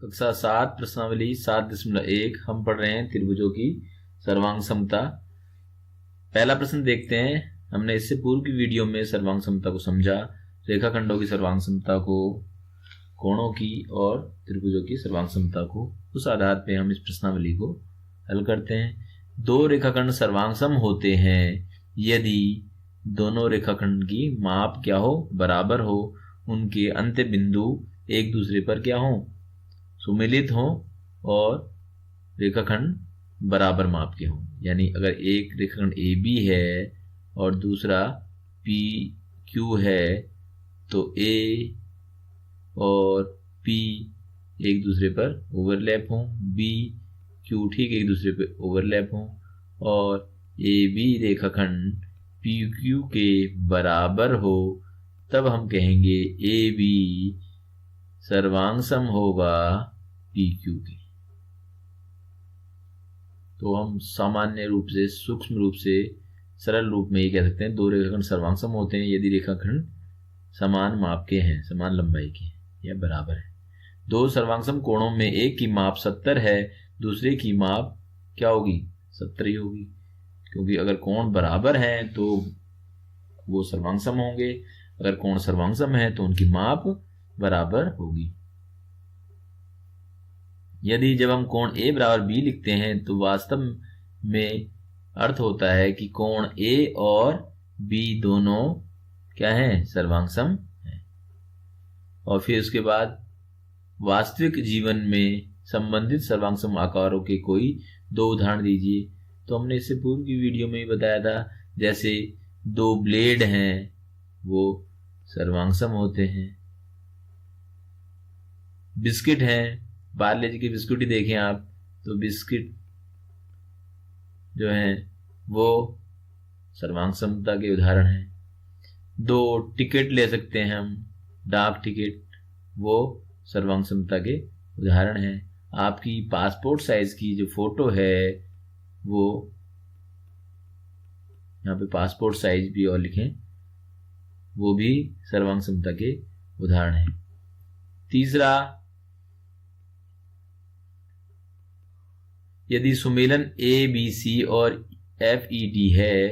कक्षा 7 प्रश्नावली 7.1 हम पढ़ रहे हैं त्रिभुजों की सर्वांग समता। पहला प्रश्न देखते हैं। हमने इससे पूर्व की वीडियो में सर्वांग समता को समझा, रेखाखंडों की सर्वांग समता को, कोणों की और त्रिभुजों की सर्वांग समता को। उस आधार पे हम इस प्रश्नावली को हल करते हैं। दो रेखाखंड सर्वांग सम होते हैं यदि दोनों रेखाखंड की माप क्या हो, बराबर हो, उनके अंत्य बिंदु एक दूसरे पर क्या हो, सुमेलित हो और रेखाखंड बराबर माप के हो। यानी अगर एक रेखाखंड ए बी है और दूसरा पी क्यू है तो ए और पी एक दूसरे पर ओवरलैप हो, बी क्यू ठीक एक दूसरे पर ओवरलैप हो और ए बी रेखाखंड पी क्यू के बराबर हो, तब हम कहेंगे ए बी सर्वांग सम होगा पी क्यू के। तो हम सामान्य रूप से, सूक्ष्म रूप से, सरल रूप में ये कह सकते हैं दो रेखाखंड सर्वांग सम होते हैं यदि रेखाखंड समान माप के हैं, समान लंबाई के या बराबर है। दो सर्वांग कोणों में एक की माप 70 है, दूसरे की माप क्या होगी, 70 ही होगी, क्योंकि अगर कोण बराबर हैं तो वो सर्वांग सम होंगे। अगर कोण सर्वांग सम है तो उनकी माप बराबर होगी। यदि जब हम कोण A बराबर B लिखते हैं तो वास्तव में अर्थ होता है कि कोण A और B दोनों क्या हैं, सर्वांग सम हैं। और फिर उसके बाद वास्तविक जीवन में संबंधित सर्वांग सम आकारों के कोई दो उदाहरण दीजिए। तो हमने इससे पूर्व की वीडियो में ही बताया था, जैसे दो ब्लेड हैं वो सर्वांग सम होते हैं। बिस्किट हैं, पार्ले जी की बिस्कुट ही देखें आप तो बिस्किट जो हैं वो सर्वांग समता के उदाहरण हैं। दो टिकट ले सकते हैं हम, डाक टिकट, वो सर्वांग समता के उदाहरण हैं। आपकी पासपोर्ट साइज की जो फोटो है वो, यहाँ पे पासपोर्ट साइज भी और लिखें, वो भी सर्वांग समता के उदाहरण हैं। तीसरा, यदि सुमेलन ए बी सी और एफ ई डी है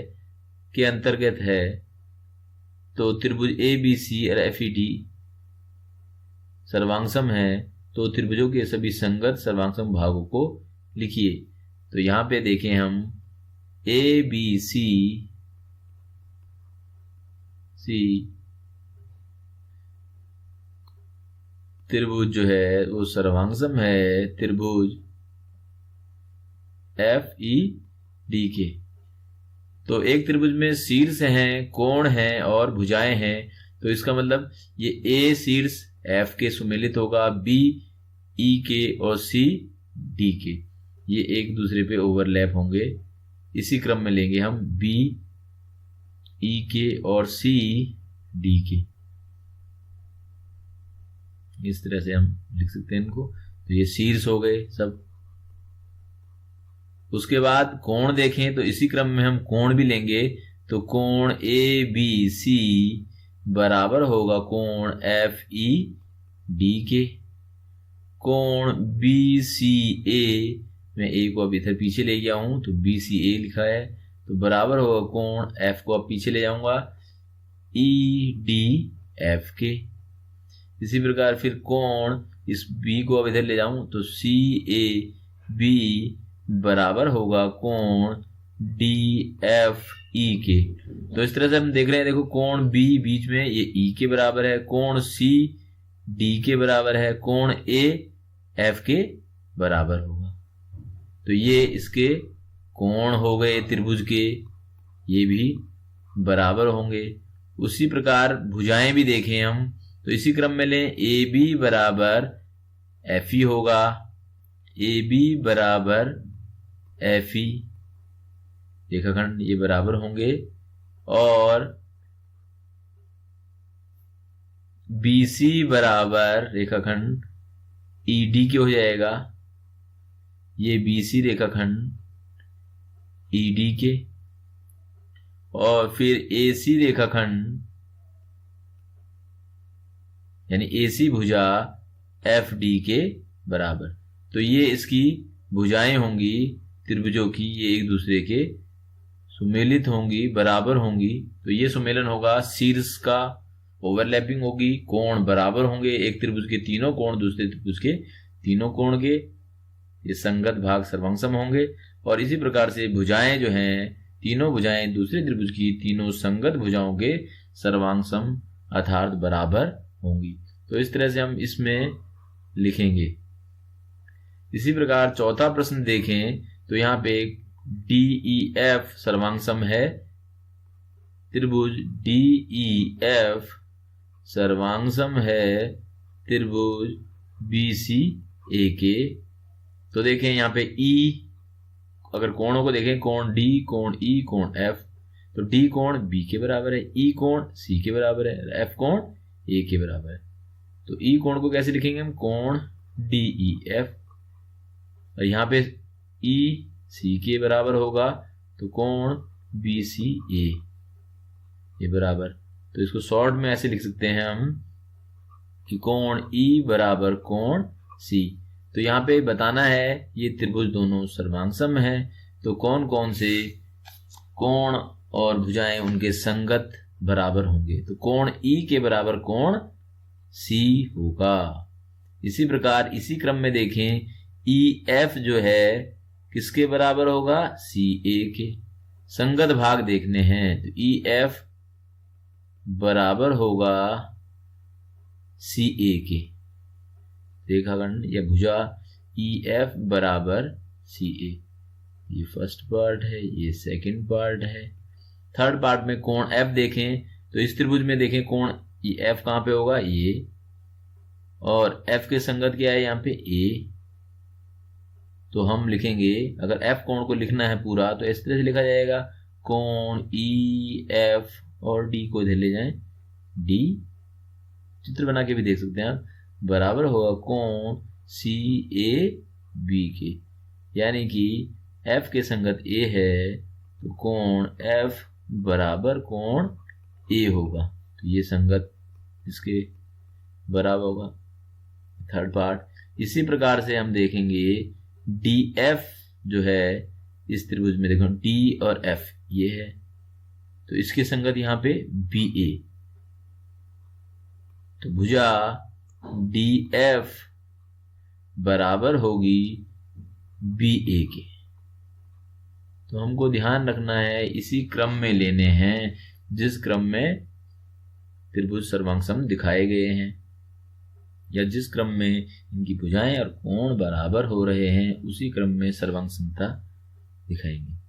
के अंतर्गत है तो त्रिभुज ए बी सी और एफ ई डी सर्वांग सम है, तो त्रिभुजों के सभी संगत सर्वांग सम भागों को लिखिए। तो यहां पे देखें हम ए बी सी त्रिभुज जो है वो सर्वांग सम है त्रिभुज एफ ई डी के। तो एक त्रिभुज में शीर्ष हैं, कोण हैं और भुजाएं हैं, तो इसका मतलब ये ए शीर्ष एफ के सुमेलित होगा, बी ई के और सी डी के, ये एक दूसरे पे ओवरलैप होंगे। इसी क्रम में लेंगे हम बी ई के और सी डी के, इस तरह से हम लिख सकते हैं इनको। तो ये शीर्ष हो गए सब। उसके बाद कोण देखें तो इसी क्रम में हम कोण भी लेंगे। तो कोण ए बी सी बराबर होगा कोण एफ ई डी के। कोण बी सी ए, मैं ए को अब इधर पीछे ले गया हूं तो बी सी ए लिखा है, तो बराबर होगा कोण एफ को अब पीछे ले जाऊंगा ई डी एफ के। इसी प्रकार फिर कोण इस बी को अब इधर ले जाऊं तो सी ए बी बराबर होगा कोण डी एफ ई के। तो इस तरह से हम देख रहे हैं, देखो कोण बी बीच में ये ई के बराबर है, कोण सी डी के बराबर है, कोण ए एफ के बराबर होगा। तो ये इसके कोण हो गए त्रिभुज के, ये भी बराबर होंगे। उसी प्रकार भुजाएं भी देखें हम तो इसी क्रम में लें, ए बी बराबर एफ ई होगा, ए बी बराबर एफ ई रेखाखंड ये बराबर होंगे, और बी सी बराबर रेखाखंड ई डी के हो जाएगा, ये बी सी रेखाखंड ई डी के, और फिर ए सी रेखाखंड यानी ए सी भुजा एफ डी के बराबर। तो ये इसकी भुजाएं होंगी त्रिभुजों की, ये एक दूसरे के सुमेलित होंगी, बराबर होंगी। तो ये सुमेलन होगा, शीर्ष का ओवरलैपिंग होगी, कोण बराबर होंगे, एक त्रिभुज के तीनों कोण दूसरे त्रिभुज के तीनों कोण के, ये संगत भाग सर्वांगसम होंगे। और इसी प्रकार से भुजाएं जो हैं, तीनों भुजाएं दूसरे त्रिभुज की तीनों संगत भुजाओं के सर्वांगसम अर्थात बराबर होंगी। तो इस तरह से हम इसमें लिखेंगे। इसी प्रकार चौथा प्रश्न देखें तो यहाँ पे DEF सर्वांगसम है, त्रिभुज DEF सर्वांगसम है त्रिभुज BCAK। तो देखें यहाँ पे E, अगर कोणों को देखें, कोण D, कोण E, कोण F, तो D कोण B के बराबर है, E कोण C के बराबर है, F कोण A के बराबर है। तो E कोण को कैसे लिखेंगे हम, कोण DEF, और यहाँ पे E C के बराबर होगा, तो कोण BCA ये बराबर। तो इसको शॉर्ट में ऐसे लिख सकते हैं हम कि कोण E बराबर कोण C। तो यहाँ पे बताना है ये त्रिभुज दोनों सर्वांगसम है, तो कौन कौन से कोण और भुजाएं उनके संगत बराबर होंगे। तो कोण E के बराबर कोण C होगा। इसी प्रकार इसी क्रम में देखें, EF जो है किसके बराबर होगा, CA के। संगत भाग देखने हैं, तो EF बराबर होगा CA के। रेखाखंड या भुजा EF बराबर CA, ये फर्स्ट पार्ट है, ये सेकंड पार्ट है। थर्ड पार्ट में कोण F देखें, तो इस त्रिभुज में देखें कोण F कहाँ पे होगा, ये, और F के संगत क्या है यहाँ पे A। तो हम लिखेंगे, अगर F कोण को लिखना है पूरा तो इस तरह से लिखा जाएगा, कोण EF और D को इधर ले जाएं, D चित्र बना के भी देख सकते हैं आप, बराबर होगा कोण CAB के। यानी कि F के संगत A है, तो कोण F बराबर कोण A होगा, तो ये संगत इसके बराबर होगा। थर्ड पार्ट इसी प्रकार से हम देखेंगे, DF जो है इस त्रिभुज में देखो D और F ये है, तो इसके संगत यहाँ पे BA। तो भुजा DF बराबर होगी BA के। तो हमको ध्यान रखना है, इसी क्रम में लेने हैं जिस क्रम में त्रिभुज सर्वांगसम दिखाए गए हैं, या जिस क्रम में इनकी भुजाएं और कोण बराबर हो रहे हैं, उसी क्रम में सर्वांगसमता दिखाएंगे।